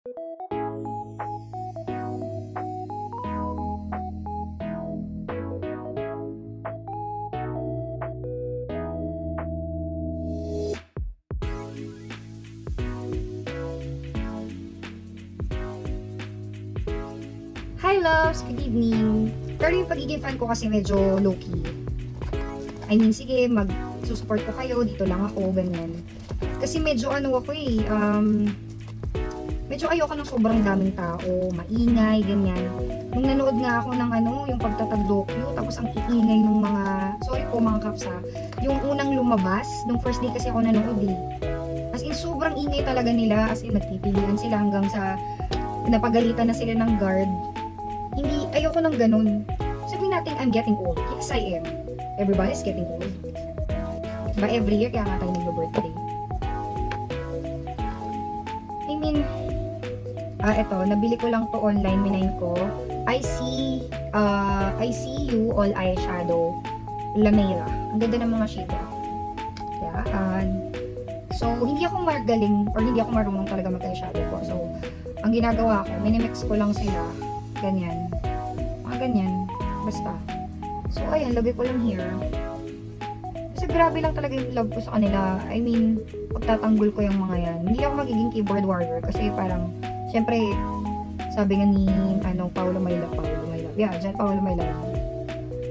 Hi loves! Good evening! Pero yung pagiging fan ko kasi medyo low-key. I mean, sige, mag-support ko kayo, dito lang ako, ganyan. Kasi medyo ako medyo ayoko ng sobrang daming tao, maingay, ganyan. Nung nanood nga ako ng yung pagtatag-dokyo, tapos ang iingay ng mga, sorry po mga kaps ha, yung unang lumabas, nung first day kasi ako nanood eh. As in, sobrang ingay talaga nila, as in, nagpipilian sila hanggang sa napagalitan na sila ng guard. Hindi, ayoko ng ganun. Sabihin natin, I'm getting old. Yes, I am. Everybody's getting old. Diba, every year, kaya nga tayo nag-birthday. I mean, eto, nabili ko lang to online, minayin ko. I see you all eyeshadow. Lamera. Ang ganda ng mga shade. Yan. So, hindi ako magaling, or hindi ako marunong talaga mag-eyeshadow ko. So, ang ginagawa ko, minimix ko lang sila. Ganyan. Mga ganyan. Basta. So, ayan. Lagay ko lang here. Kasi grabe lang talaga yung love ko sa kanila. I mean, pagtatanggol ko yung mga yan. Hindi ako magiging keyboard warrior. Kasi parang, syempre, sabi nga ni, Paolo Mayla. Yeah, dyan, Paolo Mayla.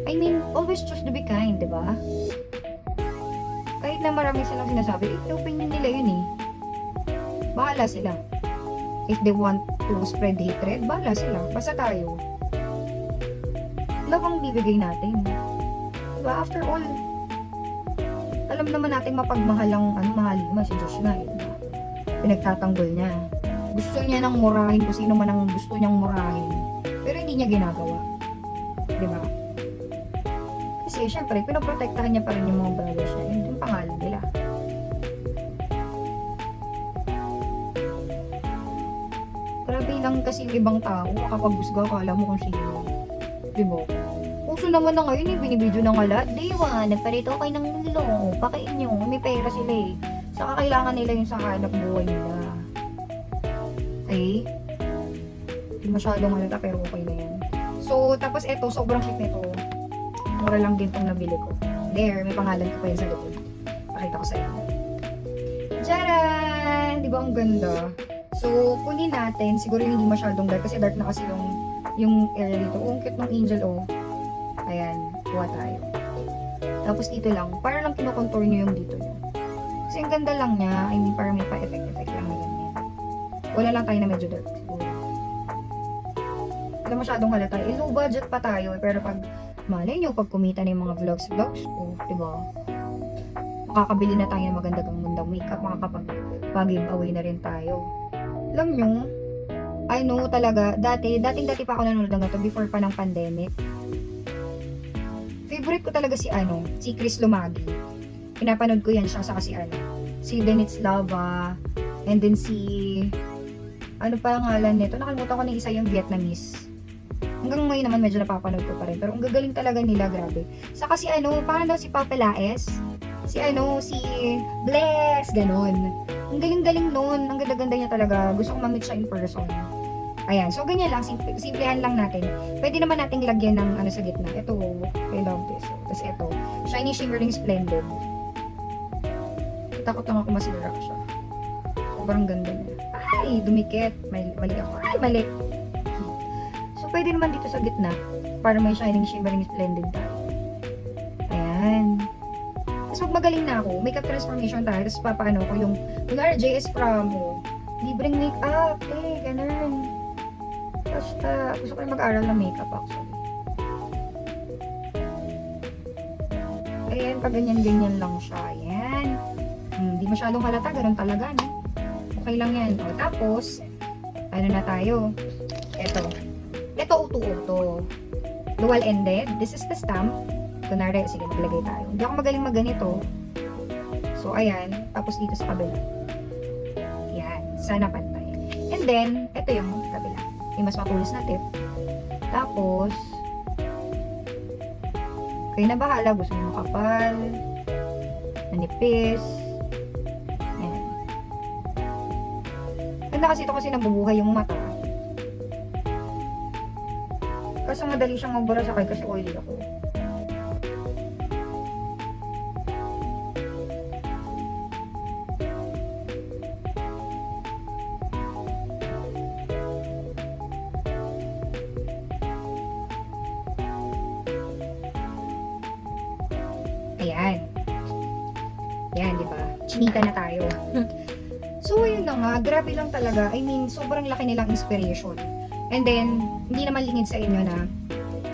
I mean, always choose to be kind, di ba? Kahit na marami silang sinasabi, opinion nila yun eh. Bahala sila. If they want to spread hatred, bahala sila. Basta tayo. Love ang bibigay natin. Diba? After all, alam naman natin mapagmahal ang mahalima si Diyos na. Diba? Pinagtatanggol niya. Gusto niya nang murahin kung sino man ang gusto niyang murahin. Pero hindi niya ginagawa. Diba? Kasi syempre, pinoprotektahan niya pa rin yung mga brothers niya. Yun yung pangalan nila. Grabe lang kasi yung ibang tao, kapag busga, akala mo kung sino. Diba? Uso naman na ngayon, binibidyo ng alat. Diba, nagparito kayo ng nilo. Pakain nyo, may pera sila eh. Saka kailangan nila yung sa hanap buhay nila. Okay? Hindi masyadong halata, pero okay na yan. So, tapos eto, sobrang cute nito. Mura lang din itong nabili ko. There, may pangalan ko pa yun sa likod. Pakita ko sa inyo. Tcharan! Diba ang ganda? So, kunin natin, siguro hindi masyadong dark kasi dark na kasi yung area dito. Oh, ang cute ng angel, oh. Ayan, kuha tayo. Tapos dito lang, para lang kinocontour nyo yung dito nyo. Kasi ang ganda lang niya, I mean, para may pa-effect lang na ganyan. Wala lang tayo na medyo dark, siguro. Wala masyadong halata. Low budget pa tayo, pero pag, malay nyo, pag kumita na yung mga vlogs ko, diba? Makakabili na tayo ng magandang makeup, makakapag-give away na rin tayo. Alam nyo, I know talaga, dating pa ako nanonood ng ito before pa ng pandemic. Favorite ko talaga si Chris Lumagi. Pinapanood ko yan siya sa si Denitz Lava, and then ano pa ang ngalan nito? Nakalimutan ko na isa yung Vietnamese. Hanggang ngayon naman medyo napapanood ko pa rin. Pero ang gagaling talaga nila, grabe. Saka parang daw si Papa Laes, si Bless, ganon. Ang galing-galing nun. Ang ganda-ganda niya talaga. Gusto kong ma-meet siya in person. Ayan. So, ganyan lang. Simplihan lang natin. Pwede naman nating lagyan ng sa gitna. Ito, I love this. Tapos ito, Shiny Shimmering Splendid. Takot lang ako masira siya. Sobrang ganda niya. Ay, dumikit. Mali ako. Ay, mali. So, pwede naman dito sa gitna. Para may Shining Shimmering Splendid tayo. Ayan. Tapos magaling na ako, makeup transformation tayo, tapos papaano ko yung RJS Pramo, libreng makeup, ganun. Basta, gusto ko rin mag-aral ng makeup actually. Ayan, pag ganyan-ganyan lang siya, ayan. Hindi masyadong halata, ganun talaga, no? Okay lang yan. O, tapos, ano na tayo? Ito uto-uto. Dual-ended, this is the stamp. Kunwari, sige, maglagay tayo. Hindi ako magaling magganito. So, ayan. Tapos dito sa kabila. Ayan. Sana pantay. And then, ito yung kabila. Yung mas mapulis na tip. Tapos, kayo na bahala. Gusto mo makapal, manipis. Ayan. Maganda kasi ito kasi nabubuhay yung mata. Kaso madali siyang magbura sa akin kasi oily ako. Ayan. Yan, di ba? Chinita na tayo. So, yun na nga. Grabe lang talaga. I mean, sobrang laki nilang inspiration. And then, hindi naman lingid sa inyo na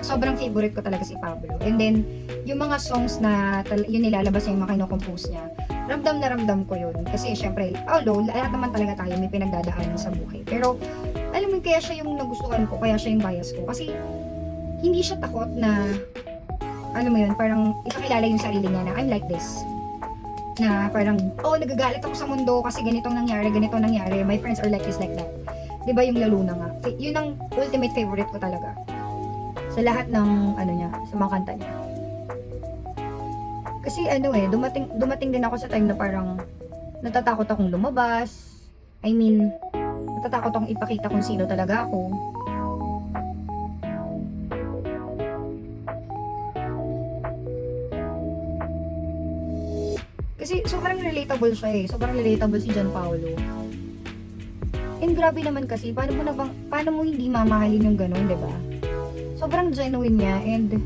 sobrang favorite ko talaga si Pablo. And then, yung mga songs na yun nilalabas niya, yung mga kinocompose niya, ramdam na ramdam ko yun. Kasi, syempre, although, lahat naman talaga tayo may pinagdadaanan sa buhay. Pero, alam mo, kaya siya yung nagustuhan ko, kaya siya yung bias ko. Kasi, hindi siya takot na alam mo yun, parang ipakilala yung sarili niya na I'm like this. Na parang, oh, nagagalit ako sa mundo kasi ganitong nangyari, my friends are like this, like that. Diba yung Laluna nga? Yun ang ultimate favorite ko talaga. Sa lahat ng, ano niya, sa mga kanta niya. Kasi ano dumating din ako sa time na parang natatakot akong lumabas. I mean, natatakot akong ipakita kung sino talaga ako. Kasi sobrang relatable siya Sobrang relatable si John Paulo. And grabe naman kasi, paano mo hindi mamahalin yung ganun, di ba? Sobrang genuine niya and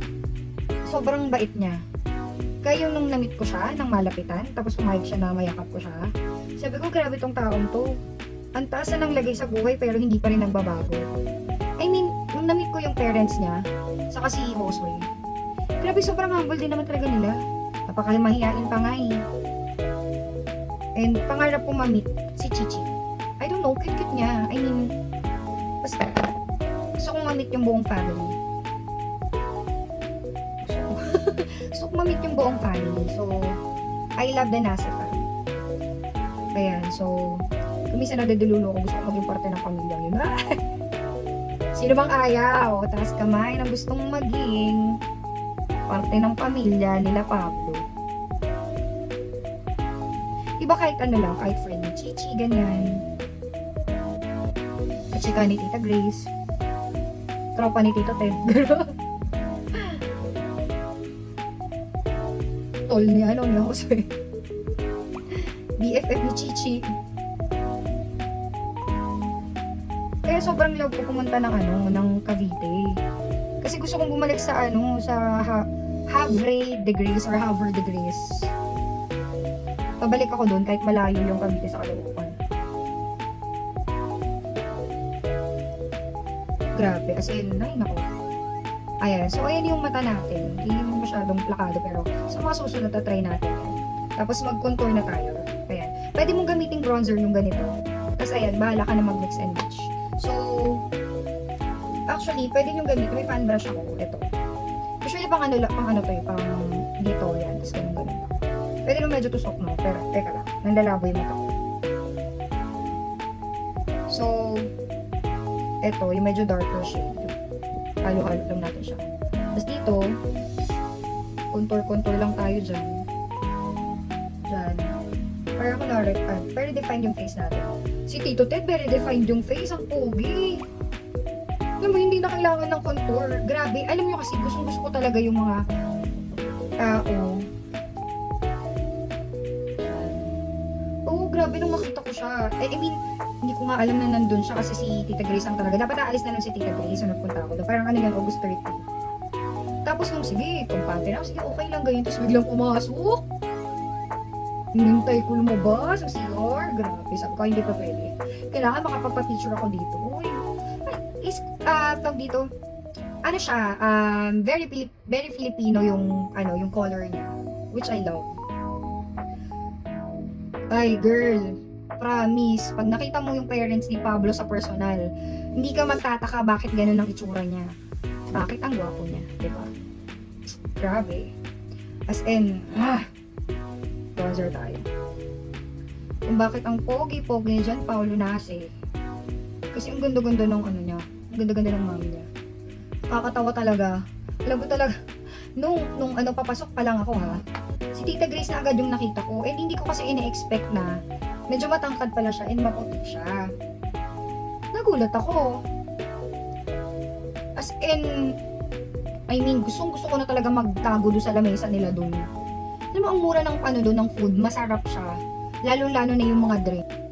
sobrang bait niya. Kaya yung nung na-meet ko siya, nang malapitan, tapos pumayag siya na mayakap ko siya, sabi ko, grabe tong taong to. Ang taas na ng lagay sa buhay pero hindi pa rin nagbabago. I mean, nung na-meet ko yung parents niya, saka si Josue, grabe sobrang humble din naman talaga nila. Napakamahiyain pa nga And pangarap ko ma-meet si Chichi. I don't know, cute niya. I mean, basta, gusto kong ma-meet yung buong family. Gusto kong ma-meet yung buong family. So, I love the Nasa fam. Ayan, so, kumisa nadadululo ko, gusto ko maging parte ng pamilyang yun. Sino bang ayaw? Taas kamay na gustong maging parte ng pamilya nila Pablo. Iba kahit ano lang, kahit friend ni Chichi, ganyan. At saka ni Tita Grace. Tropa ni Tito Ted. Tol niya, ni Jose. BFF ni Chichi. Kaya sobrang love ko pumunta ng Cavite. Kasi gusto kong bumalik sa Havre de Grace or Havre de Grace. Pabalik ako doon kahit malayo yung Cavite sa Caloocan. Grabe, as in, ay nako. Ayan, so ayan yung mata natin. Hindi naman masyadong plakado pero sa mga susunod na try natin yan. Tapos mag-contour na tayo. Ayan. Pwede mong gamitin bronzer yung ganito. Tapos ayan, bahala ka na mag-mix and match. So, actually, pwede nyo gamitin. May fan brush ako. Ito. Usually pang ano to pang dito yan. Tapos ganun. Pwede naman medyo tusok no, pero teka lang, nanlalabo yung mata ko. So, eto, yung medyo darker shade. Halo-halo lang natin siya. Tapos dito, contour lang tayo dyan. Para very defined yung face natin. Si Tito Ted, very defined yung face, ang pogi. Alam mo, hindi na kailangan ng contour. Grabe, alam nyo kasi, gusto ko talaga yung mga tao. Grabe nung makita ko siya. I mean, hindi ko nga alam na nandun siya kasi si Tita Grace ang talaga. Dapat aalis na nun si Tita Grace so nagpunta ako doon. Parang August 30. Tapos nung sige, kumpante na ako. Sige, okay lang ganyan. Tapos biglang pumasok. Hinintay ko lumabas sa CR. Grabe, sabi ko, hindi pa pwede. Kailangan makapagpa-picture ako dito. Uy, tawag dito. Ano siya, very Filipino yung color niya. Which I love. Ay, girl, promise, pag nakita mo yung parents ni Pablo sa personal, hindi ka magtataka bakit ganun ang itsura niya. Bakit ang gwapo niya, diba? Grabe. As in, bronzer tayo. Kung bakit ang pogi-pogi niya dyan, Paulo Nase. Kasi ang ganda-ganda ng niya, ang ganda-ganda ng mami niya. Kakatawa talaga. Alam ko talaga, nung papasok pa lang ako si Tita Grace na agad yung nakita ko. And hindi ko kasi ina-expect na medyo matangkad pala siya and maputi siya. nagulat ako. As in, I mean, gusto ko na talaga magtago doon sa lamesa nila doon. Alam mo, ang mura ng ano doon ng food, masarap siya. Lalo-lalo na yung mga drink.